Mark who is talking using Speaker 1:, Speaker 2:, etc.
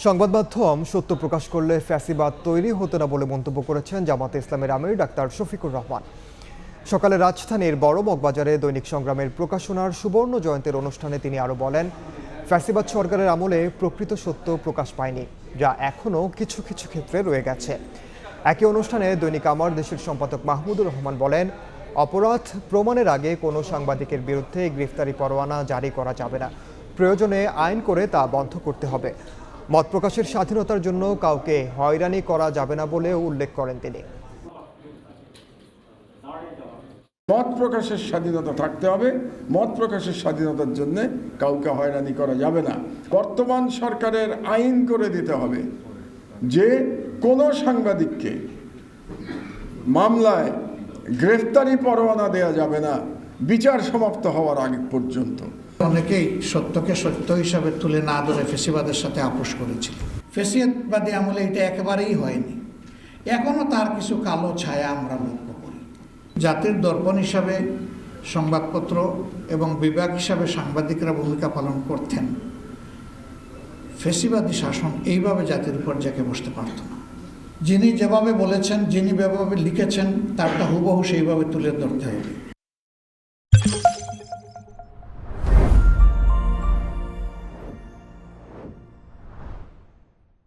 Speaker 1: সংবাদ মাধ্যম সত্য প্রকাশ করলে ফ্যাসিবাদ তৈরি হতো না বলে মন্তব্য করেছেন জামাতে ইসলামের আমির ডাক্তার শফিকুর রহমান। সকালে রাজধানীর বড় মগবাজারে দৈনিক সংগ্রামের প্রকাশনার সুবর্ণ জয়ন্তীর অনুষ্ঠানে তিনি আরও বলেন, ফ্যাসিবাদ সরকারের আমলে প্রকৃত সত্য প্রকাশ পায়নি, যা এখনও কিছু কিছু ক্ষেত্রে রয়ে গেছে। একই অনুষ্ঠানে দৈনিক আমার দেশের সম্পাদক মাহমুদুর রহমান বলেন, অপরাধ প্রমাণের আগে কোনো সাংবাদিকের বিরুদ্ধে গ্রেফতারি পরোয়ানা জারি করা যাবে না, প্রয়োজনে আইন করে তা বন্ধ করতে হবে। মত প্রকাশের স্বাধীনতার জন্য কাউকে হয়রানি করা যাবে না বলেও উল্লেখ করেন তিনি।
Speaker 2: মত প্রকাশের স্বাধীনতা থাকতে হবে, মত প্রকাশের স্বাধীনতার জন্য কাউকে হয়রানি করা যাবে না। বর্তমান সরকারের আইন করে দিতে হবে যে কোনো সাংবাদিককে মামলায় গ্রেফতারি পরোয়ানা দেওয়া যাবে না বিচার সমাপ্ত হওয়ার আগে পর্যন্ত।
Speaker 3: অনেকেই সত্যকে সত্য হিসাবে তুলে না ধরে ফেসিবাদের সাথে আপোষ করেছিল। ফেসিবাদী আমলে এটা একেবারেই হয়নি। এখনও তার কিছু কালো ছায়া আমরা লক্ষ্য করি। জাতির দর্পণ হিসাবে সংবাদপত্র এবং বিভাগ হিসাবে সাংবাদিকরা ভূমিকা পালন করতেন। ফেসিবাদী শাসন এইভাবে জাতির উপর জেঁকে বসতে পারত না। যিনি যেভাবে বলেছেন, যিনি যেভাবে লিখেছেন, তারটা হুবহু সেইভাবে তুলে ধরতে হবে।